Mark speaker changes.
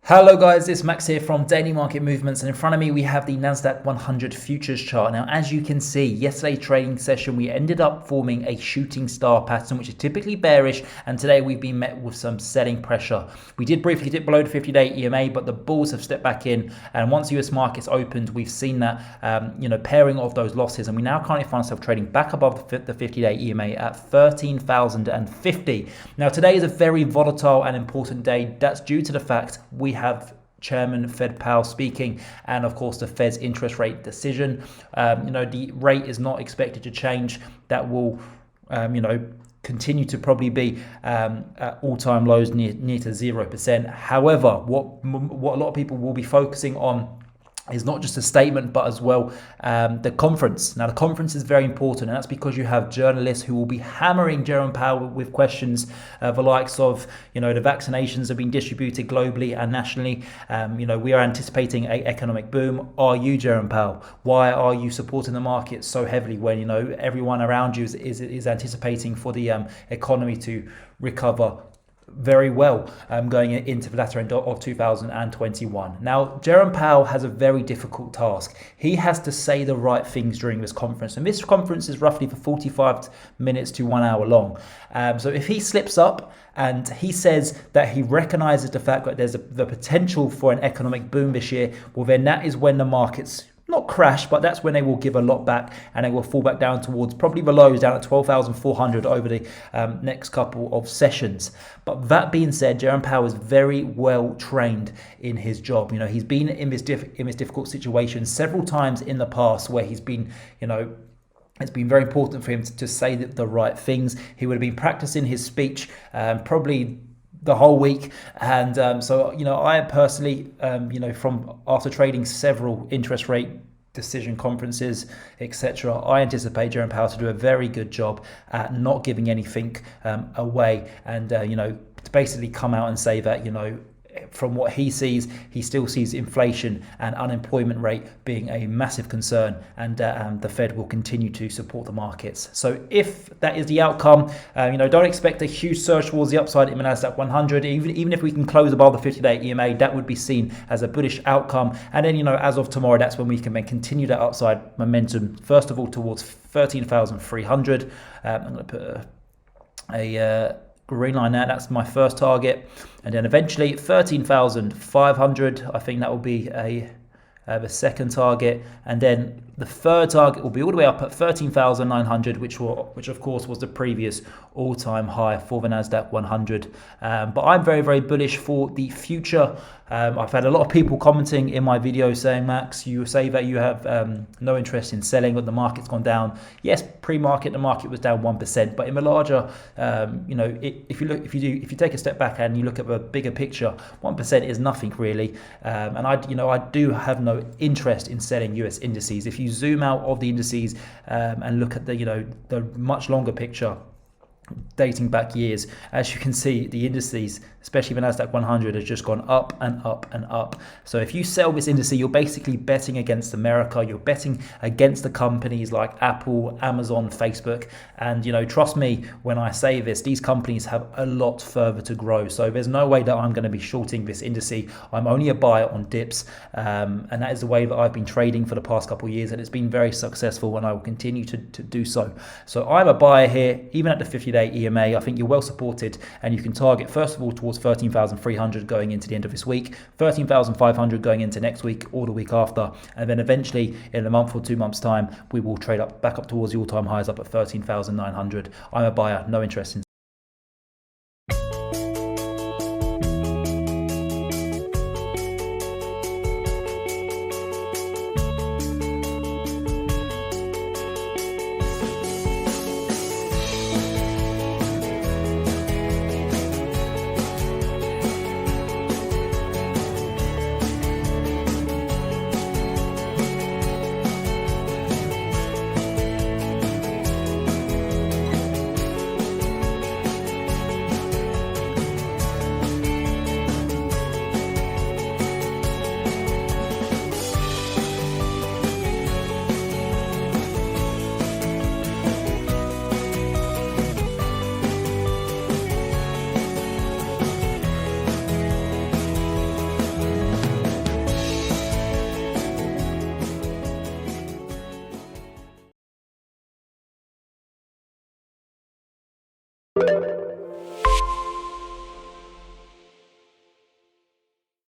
Speaker 1: Hello guys, it's Max here from Daily Market Movements, and in front of me we have the Nasdaq 100 futures chart. Now, as you can see, yesterday's trading session we ended up forming a shooting star pattern, which is typically bearish, and today we've been met with some selling pressure. We did briefly dip below the 50-day EMA, but the bulls have stepped back in, and once US markets opened, we've seen that pairing of those losses, and we now currently find ourselves trading back above the 50-day EMA at 13,050. Now, today is a very volatile and important day. That's due to the fact we have Chairman Fed Powell speaking, and of course the Fed's interest rate decision. The rate is not expected to change. That will continue to probably be at all-time lows near to 0%. However, what a lot of people will be focusing on is not just a statement, but as well the conference. Now, the conference is very important, and that's because you have journalists who will be hammering Jerome Powell with questions, the likes of, the vaccinations have been distributed globally and nationally. We are anticipating an economic boom. Are you, Jerome Powell? Why are you supporting the market so heavily when, everyone around you is anticipating for the economy to recover very well going into the latter end of 2021. Now, Jerome Powell has a very difficult task. He has to say the right things during this conference, and this conference is roughly for 45 minutes to 1 hour long. So if he slips up and he says that he recognizes the fact that there's the potential for an economic boom this year, well, then that is when the markets not crash, but that's when they will give a lot back, and they will fall back down towards probably the lows down at 12,400 over the next couple of sessions. But that being said, Jerome Powell is very well trained in his job. He's been in this difficult situation several times in the past where he's been, it's been very important for him to say the right things. He would have been practicing his speech probably the whole week, and so I personally from after trading several interest rate decision conferences, etc., I anticipate Jerome Powell to do a very good job at not giving anything away, and to basically come out and say that from what he sees, he still sees inflation and unemployment rate being a massive concern, and the Fed will continue to support the markets. So if that is the outcome, don't expect a huge surge towards the upside in the Nasdaq 100. Even if we can close above the 50-day EMA, that would be seen as a bullish outcome. And then, as of tomorrow, that's when we can then continue that upside momentum, first of all towards 13,300. I'm going to put a green line there. That's my first target, and then eventually 13,500. I think that will be the second target, and then the third target will be all the way up at 13,900, which of course was the previous all-time high for the Nasdaq 100. But I'm very, very bullish for the future. I've had a lot of people commenting in my video saying, Max, you say that you have no interest in selling, but the market's gone down. Yes, pre-market the market was down 1%, but in the larger, if you take a step back and you look at the bigger picture, 1% is nothing really. And I do have no interest in selling US indices. If you zoom out of the indices and look at the much longer picture, dating back years, as you can see, the indices, especially the Nasdaq 100, has just gone up and up and up. So if you sell this index, you're basically betting against America. You're betting against the companies like Apple, Amazon, Facebook. And trust me when I say this, these companies have a lot further to grow. So there's no way that I'm going to be shorting this index. I'm only a buyer on dips, and that is the way that I've been trading for the past couple of years, and it's been very successful, and I will continue to do so. So I'm a buyer here, even at the 50-day EMA. I think you're well supported, and you can target first of all towards 13,300 going into the end of this week, 13,500 going into next week or the week after, and then eventually in a month or 2 months time we will trade back up towards the all-time highs up at 13,900. I'm a buyer, no interest in